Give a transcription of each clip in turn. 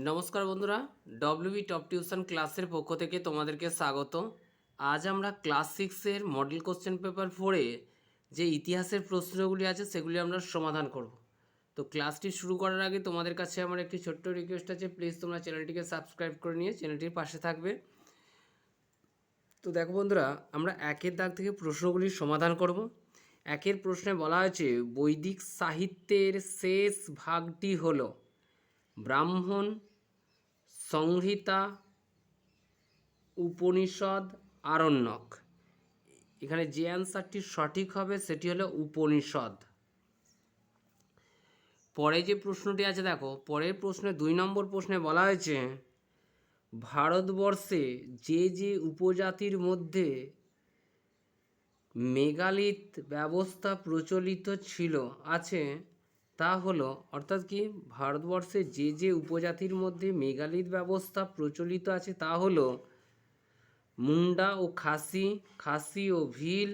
নমস্কার বন্ধুরা, WB top tuition ক্লাসের পক্ষ থেকে তোমাদেরকে স্বাগত। আজ আমরা ক্লাস 6-এর মডেল কোশ্চেন পেপার 4-এ যে ইতিহাসের প্রশ্নগুলি আছে সেগুলি আমরা সমাধান করব। তো ক্লাসটি শুরু করার আগে তোমাদের কাছে আমার একটি ছোট্ট রিকোয়েস্ট আছে, প্লিজ তোমরা চ্যানেলটিকে সাবস্ক্রাইব করে নিয়ে চ্যানেলটির পাশে থাকবে। তো দেখো বন্ধুরা, আমরা একের দাগ থেকে প্রশ্নগুলির সমাধান করব। একের প্রশ্নে বলা হয়েছে বৈদিক সাহিত্যের শেষ ভাগটি হলো ব্রাহ্মণ, সংহিতা, উপনিষদ, আরণ্যক। এখানে যে অ্যান্সারটি সঠিক হবে সেটি হলো উপনিষদ। পরে যে প্রশ্নটি আছে দেখো, পরের প্রশ্নে 2 নম্বর প্রশ্নে বলা হয়েছে ভারতবর্ষে যে যে উপজাতির মধ্যে মেগালিথ ব্যবস্থা প্রচলিত ছিল আছে তা হলো, অর্থাৎ কি ভারতবর্ষে যে যে উপজাতির মধ্যে মেগালিথ ব্যবস্থা প্রচলিত আছে তা হলো মুন্ডা ও খাসি, খাসি ও ভিল,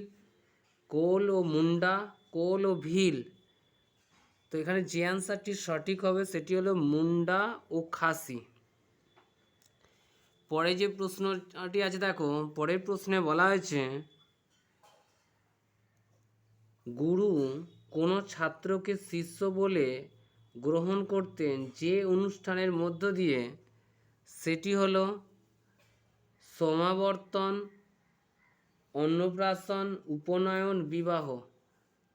কোল ও মুন্ডা, কোল ও ভিল। তো এখানে যে অ্যান্সারটি সঠিক হবে সেটি হলো মুন্ডা ও খাসি। পরে যে প্রশ্নটি আছে দেখো, পরের প্রশ্নে বলা হয়েছে গুরু কোনো ছাত্রকে শিষ্য বলে গ্রহণ করতেন যে অনুষ্ঠানের মধ্য দিয়ে, সেটি হলো সমাবর্তন, অন্নপ্রাশন, উপনয়ন, বিবাহ।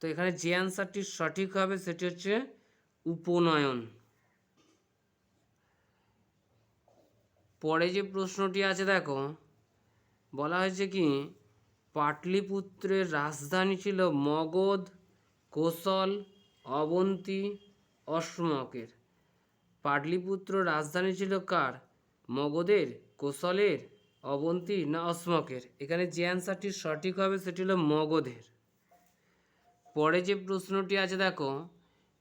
তো এখানে যে অ্যান্সারটি সঠিক হবে সেটি হচ্ছে উপনয়ন। পরে যে প্রশ্নটি আছে দেখো, বলা হয়েছে কি পাটলিপুত্রের রাজধানী ছিল মগধ, কোশল, অবন্তী, অশ্মকের। পাটলিপুত্র রাজধানী ছিল কার? মগধের, কোশলের, অবন্তী না অশ্মকের? এখানে যে অ্যান্সারটি সঠিক হবে সেটি হলো মগধের। পরে যে প্রশ্নটি আছে দেখো,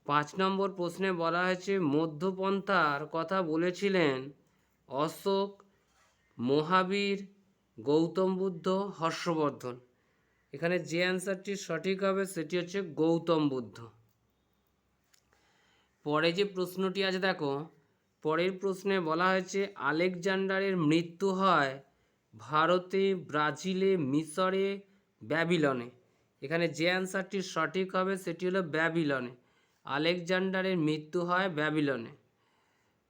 5 নম্বর প্রশ্নে বলা হয়েছে মধ্যপন্থার কথা বলেছিলেন অশোক, মহাবীর, গৌতম বুদ্ধ, হর্ষবর্ধন। এখানে যে অ্যান্সারটি সঠিক হবে সেটি হচ্ছে গৌতম বুদ্ধ। পরে যে প্রশ্নটি আছে দেখো, পরের প্রশ্নে বলা হয়েছে আলেকজান্ডারের মৃত্যু হয় ভারতে, ব্রাজিলে, মিশরে, ব্যাবিলনে। এখানে যে অ্যান্সারটি সঠিক হবে সেটি হলো ব্যাবিলনে। আলেকজান্ডারের মৃত্যু হয় ব্যাবিলনে।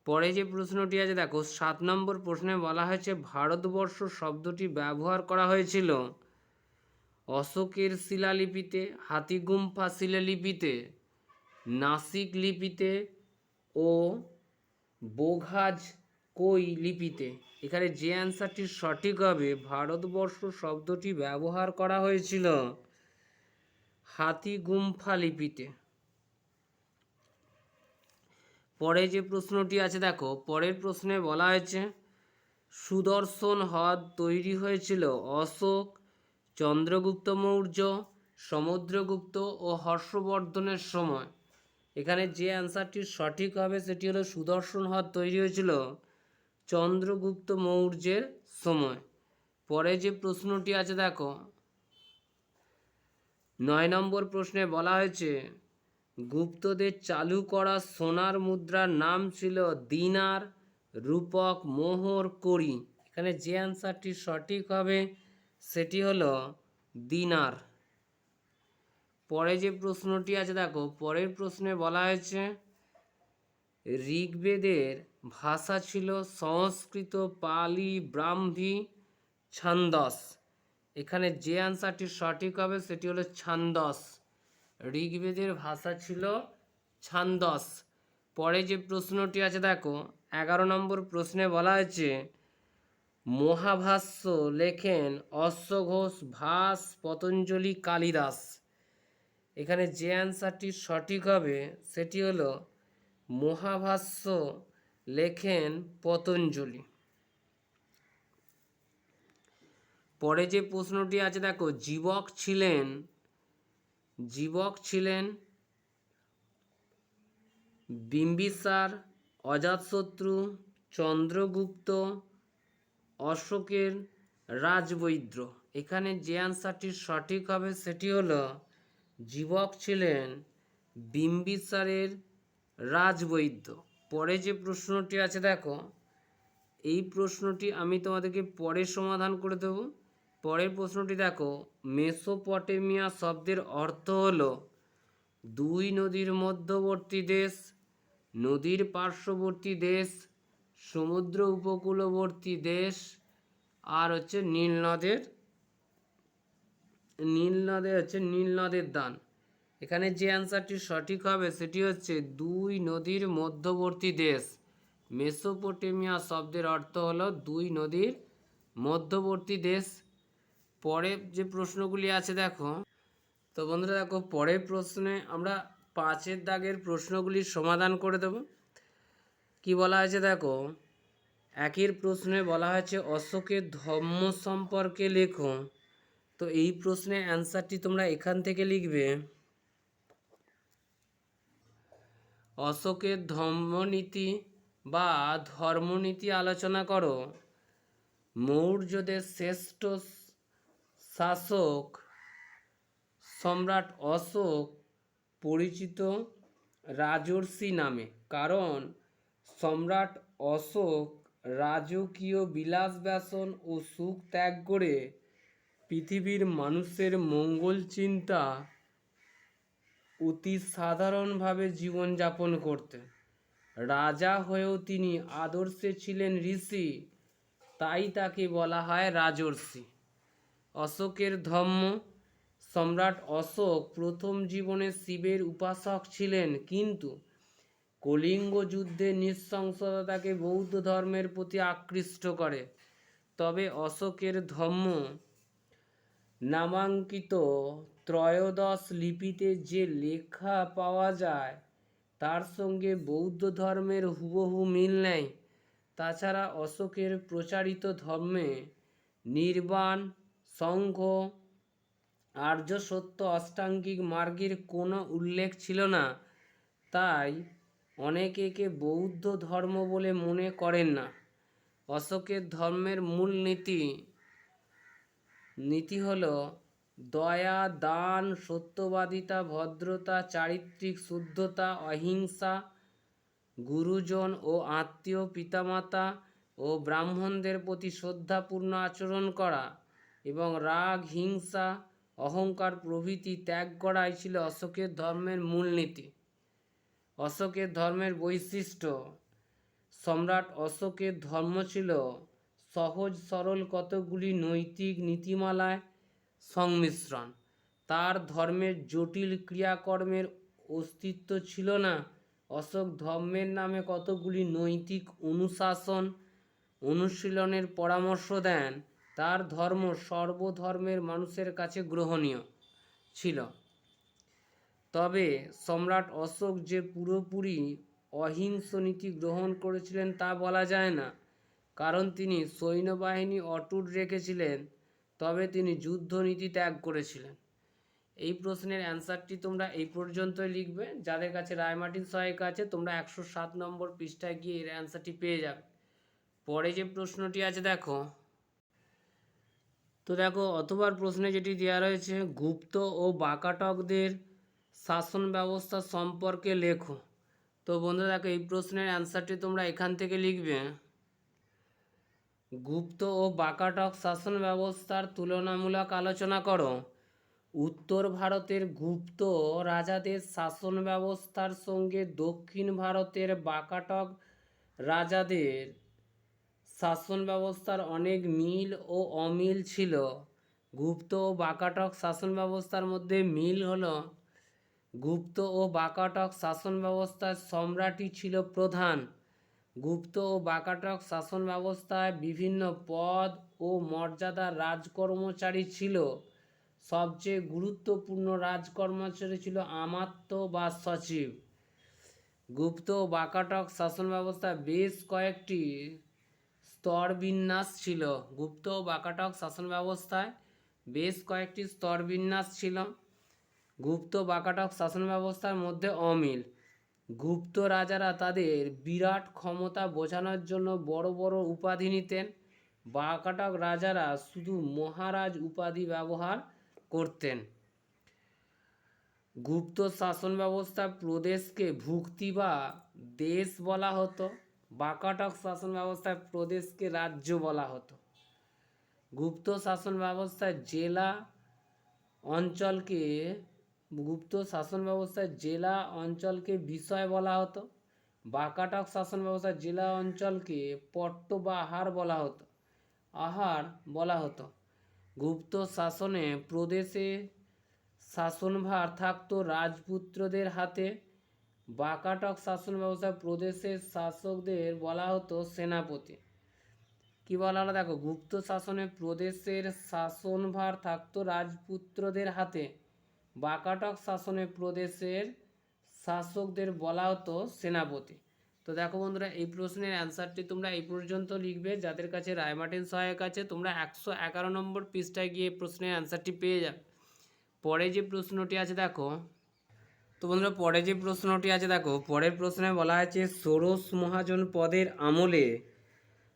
পরে যে প্রশ্নটি আছে দেখো, 7 নম্বর প্রশ্নে বলা হয়েছে ভারতবর্ষ শব্দটি ব্যবহার করা হয়েছিল অশোকের শিলালিপিতে, হাতিগুম্ফা শিলালিপিতে, নাসিক লিপিতে ও বোঘাজ কই লিপিতে। এখানে যে অ্যান্সারটি সঠিক হবে ভারতবর্ষ শব্দটি ব্যবহার করা হয়েছিল হাতিগুম্ফা লিপিতে। পরে যে প্রশ্নটি আছে দেখো, পরের প্রশ্নে বলা হয়েছে সুদর্শন হ্রদ তৈরি হয়েছিল অশোক, চন্দ্রগুপ্ত মৌর্য, সমুদ্রগুপ্ত ও হর্ষবর্ধনের সময়। এখানে যে অ্যান্সারটি সঠিক হবে সেটি হলো সুদর্শন হ্রদ তৈরি হয়েছিল চন্দ্রগুপ্ত মৌর্যের সময়। পরে যে প্রশ্নটি আছে দেখো, 9 নম্বর প্রশ্নে বলা হয়েছে গুপ্তদের চালু করা সোনার মুদ্রার নাম ছিল দিনার, রূপক, মোহর, কড়ি। এখানে যে অ্যান্সারটি সঠিক হবে সেটি হলো দিনার। পরে যে প্রশ্নটি আছে দেখো, পরের প্রশ্নে বলা হয়েছে ঋগ্বেদের ভাষা ছিল সংস্কৃত, পালি, ব্রাহ্মী, ছান্দস। এখানে যে অ্যান্সারটি সঠিক হবে সেটি হলো ছান্দস। ঋগ্বেদের ভাষা ছিল ছান্দস। পরে যে প্রশ্নটি আছে দেখো, 11 নম্বর প্রশ্নে বলা হয়েছে মহাভাষ্য লেখেন অশ্বঘোষ, ভাস, পতঞ্জলি, কালিদাস। এখানে যে অ্যান্সারটি সঠিক হবে সেটি হলো মহাভাষ্য লেখেন পতঞ্জলি। পরে যে প্রশ্নটি আছে দেখো, জীবক ছিলেন বিম্বিসার, অজাতশত্রু, চন্দ্রগুপ্ত, অশোকের রাজবৈদ্য। এখানে যে অ্যান্সারটি সঠিক হবে সেটি হলো জীবক ছিলেন বিম্বিসারের রাজবৈদ্য। পরে যে প্রশ্নটি আছে দেখো, এই প্রশ্নটি আমি তোমাদেরকে পরে সমাধান করে দেব। পরের প্রশ্নটি দেখো, মেসোপটেমিয়া শব্দের অর্থ হলো দুই নদীর মধ্যবর্তী দেশ, নদীর পার্শ্ববর্তী দেশ, সমুদ্র উপকূলবর্তী দেশ, আর হচ্ছে নীল নদের দান। এখানে যে অ্যান্সারটি সঠিক হবে সেটি হচ্ছে দুই নদীর মধ্যবর্তী দেশ। মেসোপটেমিয়া শব্দের অর্থ হলো দুই নদীর মধ্যবর্তী দেশ। পরে যে প্রশ্নগুলি আছে দেখো, তো বন্ধুরা দেখো, পরের প্রশ্নে আমরা 5 দাগের প্রশ্নগুলির সমাধান করে দেব। কি বলা হয়েছে দেখো, 1 প্রশ্নে বলা হয়েছে অশোকের ধর্ম সম্পর্কে লেখো। তো এই প্রশ্নের অ্যান্সারটি তোমরা এখান থেকে লিখবে, অশোকের ধর্মনীতি বা ধর্মনীতি আলোচনা করো। মৌর্যদের শ্রেষ্ঠ শাসক সম্রাট অশোক পরিচিত রাজর্ষি নামে, কারণ সম্রাট অশোক রাজকীয় বিলাস ব্যসন ও সুখ ত্যাগ করে পৃথিবীর মানুষের মঙ্গল চিন্তা অতি সাধারণভাবে জীবনযাপন করতেন। রাজা হয়েও তিনি আদর্শে ছিলেন ঋষি, তাই তাকে বলা হয় রাজর্ষি। অশোকের ধর্ম, সম্রাট অশোক প্রথম জীবনে শিবের উপাসক ছিলেন, কিন্তু কলিঙ্গ যুদ্ধে নৃশংসতা তাকে বৌদ্ধ ধর্মের প্রতি আকৃষ্ট করে। তবে অশোকের ধর্ম নামাঙ্কিত ত্রয়োদশ লিপিতে যে লেখা পাওয়া যায় তার সঙ্গে বৌদ্ধ ধর্মের হুবহু মিল নেই। তাছাড়া অশোকের প্রচারিত ধর্মে নির্বাণ, সংঘ, আর্য সত্য, অষ্টাঙ্গিক মার্গের কোনো উল্লেখ ছিল না, তাই অনেকে একে বৌদ্ধ ধর্ম বলে মনে করেন না। অশোকের ধর্মের মূল নীতি হল দয়া, দান, সত্যবাদিতা, ভদ্রতা, চারিত্রিক শুদ্ধতা, অহিংসা, গুরুজন ও আত্মীয়, পিতামাতা ও ব্রাহ্মণদের প্রতি শ্রদ্ধাপূর্ণ আচরণ করা এবং রাগ, হিংসা, অহংকার প্রভৃতি ত্যাগ করাই ছিল অশোকের ধর্মের মূলনীতি। অশোকের ধর্মের বৈশিষ্ট্য, সম্রাট অশোকের ধর্ম ছিল সহজ সরল কতগুলি নৈতিক নীতিমালায় সংমিশ্রণ। তার ধর্মের জটিল ক্রিয়াকর্মের অস্তিত্ব ছিল না। অশোক ধর্মের নামে কতগুলি নৈতিক অনুশাসন অনুশীলনের পরামর্শ দেন। তার ধর্ম সর্বধর্মের মানুষের কাছে গ্রহণীয় ছিল। তবে সম্রাট অশোক যে পুরোপুরি অহিংস নীতি গ্রহণ করেছিলেন তা বলা যায় না, কারণ তিনি সৈন্যবাহিনী অটুট রেখেছিলেন, তবে তিনি যুদ্ধনীতি ত্যাগ করেছিলেন। এই প্রশ্নের অ্যান্সারটি তোমরা এই পর্যন্তই লিখবে। যাদের কাছে রায়মার্টিন সহায়িকা আছে তোমরা 107 নম্বর পৃষ্ঠায় গিয়ে এর অ্যান্সারটি পেয়ে যাবে। পরে যে প্রশ্নটি আছে দেখো, তো দেখো অতবার প্রশ্নে যেটি দেওয়া রয়েছে, গুপ্ত ও বাকাটকদের শাসন ব্যবস্থা সম্পর্কে লেখো। তো বন্ধুরা দেখো, এই প্রশ্নের অ্যান্সারটি তোমরা এখান থেকে লিখবে, গুপ্ত ও বাকাটক শাসন ব্যবস্থার তুলনামূলক আলোচনা করো। উত্তর ভারতের গুপ্ত রাজাদের শাসন ব্যবস্থার সঙ্গে দক্ষিণ ভারতের বাকাটক রাজাদের শাসন ব্যবস্থার অনেক মিল ও অমিল ছিল। গুপ্ত ও বাকাটক শাসন ব্যবস্থার মধ্যে মিল হলো, গুপ্ত ও বাকাটক শাসন ব্যবস্থার সম্রাটই ছিল প্রধান। গুপ্ত ও বাকাটক শাসন ব্যবস্থায় বিভিন্ন পদ ও মর্যাদার রাজকর্মচারী ছিল। সবচেয়ে গুরুত্বপূর্ণ রাজকর্মচারী ছিল আমাত্য বা সচিব। গুপ্ত ও বাকাটক শাসন ব্যবস্থায় বেশ কয়েকটি স্তরবিন্যাস ছিল। গুপ্ত ও বাকাটক শাসন ব্যবস্থায় বেশ কয়েকটি স্তরবিন্যাস ছিল। গুপ্ত বাকাটক শাসন ব্যবস্থার মধ্যে অমিল, গুপ্ত রাজারা তাদের বিরাট ক্ষমতা বোঝানোর জন্য বড় বড় উপাধি নিতেন। বাকাটক রাজারা শুধু মহারাজ উপাধি ব্যবহার করতেন। গুপ্ত শাসন ব্যবস্থা প্রদেশকে ভুক্তি বা দেশ বলা হতো। বাকাটক শাসন ব্যবস্থায় প্রদেশকে রাজ্য বলা হতো। গুপ্ত শাসন ব্যবস্থায় জেলা অঞ্চলকে জেলা অঞ্চলকে বিষয় বলা হতো। বাকাটক শাসন ব্যবস্থায় জেলা অঞ্চলকে পট্ট বা আহার বলা হতো। গুপ্ত শাসনে প্রদেশে শাসনভার থাকতো রাজপুত্রদের হাতে। বাকাটক শাসন ব্যবস্থায় প্রদেশের শাসকদের বলা হতো সেনাপতি। কি বলা হলো দেখো, গুপ্ত শাসনে প্রদেশের শাসনভার থাকতো রাজপুত্রদের হাতে। বাকাটক শাসনে প্রদেশের শাসকদের বলা হতো সেনাপতি। তো দেখো বন্ধুরা, এই প্রশ্নের অ্যান্সারটি তোমরা এই পর্যন্ত লিখবে। যাদের কাছে রায়মার্টিন সহায়ক আছে তোমরা 111 নম্বর পৃষ্ঠায় গিয়ে প্রশ্নের অ্যান্সারটি পেয়ে যাবে। পরে যে প্রশ্নটি আছে দেখো, তো বন্ধুরা পরের প্রশ্নে বলা আছে ষোড়শ মহাজন পদের আমলে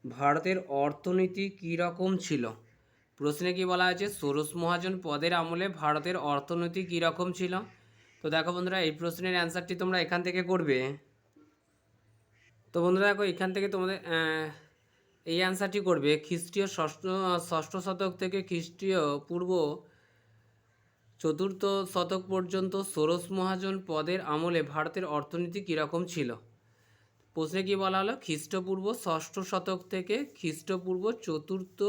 ভারতের অর্থনীতি কী রকম ছিল। প্রশ্নে কি বলা আছে, ষোড়শ মহাজন পদের আমলে ভারতের অর্থনীতি কী রকম ছিল। তো দেখো বন্ধুরা, এই প্রশ্নের অ্যান্সারটি তোমরা এখান থেকে করবে। তো বন্ধুরা দেখো, এখান থেকে তোমাদের এই অ্যান্সারটি করবে খ্রিস্টীয় ষষ্ঠ শতক থেকে খ্রিস্টীয় পূর্ব চতুর্থ শতক পর্যন্ত ষোড়শ মহাজন পদের আমলে ভারতের অর্থনীতি কীরকম ছিল। প্রশ্নে কি বলা হলো, খ্রিস্টপূর্ব ষষ্ঠ শতক থেকে খ্রিস্টপূর্ব চতুর্থ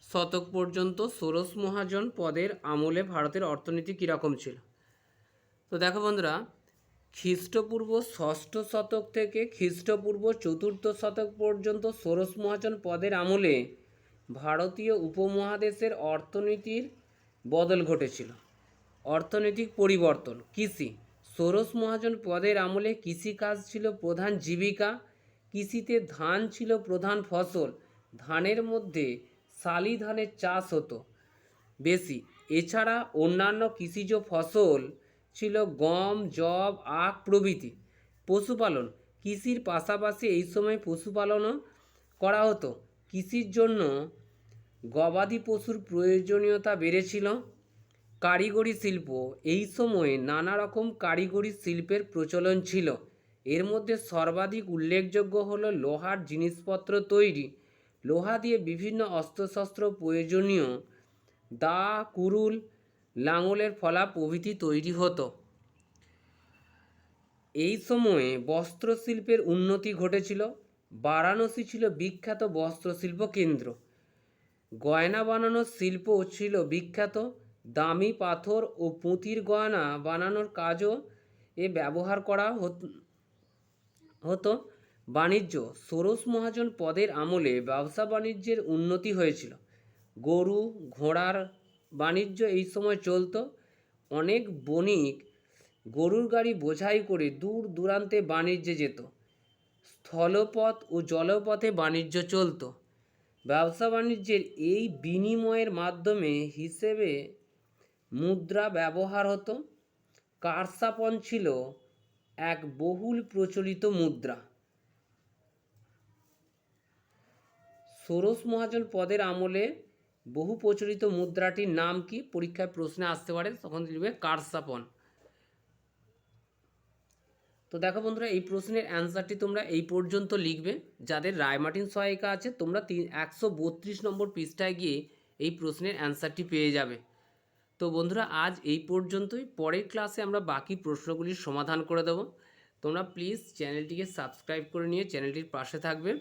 শতক পর্যন্ত ষোড়শ মহাজন পদের আমলে ভারতের অর্থনীতি কীরকম ছিল। তো দেখো বন্ধুরা, খ্রিস্টপূর্ব ষষ্ঠ শতক থেকে খ্রিস্টপূর্ব চতুর্থ শতক পর্যন্ত ষোড়শ মহাজন পদের আমলে ভারতীয় উপমহাদেশের অর্থনীতির বদল ঘটেছিল। অর্থনৈতিক পরিবর্তন। কৃষি। ষোড়শ মহাজন পদের আমলে কৃষিকাজ ছিল প্রধান জীবিকা। কৃষিতে ধান ছিল প্রধান ফসল। ধানের মধ্যে শালি ধানের চাষ হতো বেশি। এছাড়া অন্যান্য কৃষিজ ফসল ছিল গম, যব, আখ প্রভৃতি। পশুপালন। কৃষির পাশাপাশি এই সময় পশুপালনও করা হতো। কৃষির জন্য গবাদি পশুর প্রয়োজনীয়তা বেড়েছিল। কারিগরি শিল্প। এই সময়ে নানা রকম কারিগরি শিল্পের প্রচলন ছিল। এর মধ্যে সর্বাধিক উল্লেখযোগ্য হলো লোহার জিনিসপত্র তৈরি। লোহা দিয়ে বিভিন্ন অস্ত্রশস্ত্র প্রয়োজনীয় দা, কুড়ুল, লাঙলের ফলা প্রভৃতি তৈরি হতো। এই সময়ে বস্ত্রশিল্পের উন্নতি ঘটেছিল। বারাণসী ছিল বিখ্যাত বস্ত্রশিল্প কেন্দ্র। গয়না বানানোর শিল্প ছিল বিখ্যাত। দামি পাথর ও পুঁতির গয়না বানানোর কাজও ব্যবহার করা হতো। বাণিজ্য। ষোড়শ মহাজন পদের আমলে ব্যবসা বাণিজ্যের উন্নতি হয়েছিল। গরু ঘোড়ার বাণিজ্য এই সময় চলত। অনেক বণিক গরুর গাড়ি বোঝাই করে দূর দূরান্তে বাণিজ্যে যেত। স্থলপথ ও জলপথে বাণিজ্য চলত। ব্যবসা বাণিজ্যের এই বিনিময়ের মাধ্যমে হিসেবে মুদ্রা ব্যবহার হতো। কারসাপন ছিল এক বহুল প্রচলিত মুদ্রা। ষোড়শ মহাজন পদের আমলে বহু প্রচলিত মুদ্রাটির নাম কি, পরীক্ষায় প্রশ্নে আসতে পারে, তখন লিখবে কারসাপন। তো দেখো বন্ধুরা, এই প্রশ্নের অ্যান্সারটি তোমরা এই পর্যন্ত লিখবে। যাদের রায়মার্টিন সহায়িকা আছে তোমরা 132 নম্বর পৃষ্ঠায় গিয়ে এই প্রশ্নের অ্যান্সারটি পেয়ে যাবে। তো বন্ধুরা, আজ এই পর্যন্তই। পরের ক্লাসে আমরা বাকি প্রশ্নগুলির সমাধান করে দেব। তোমরা প্লিজ চ্যানেলটিকে সাবস্ক্রাইব করে নিয়ে চ্যানেলটির পাশে থাকবে।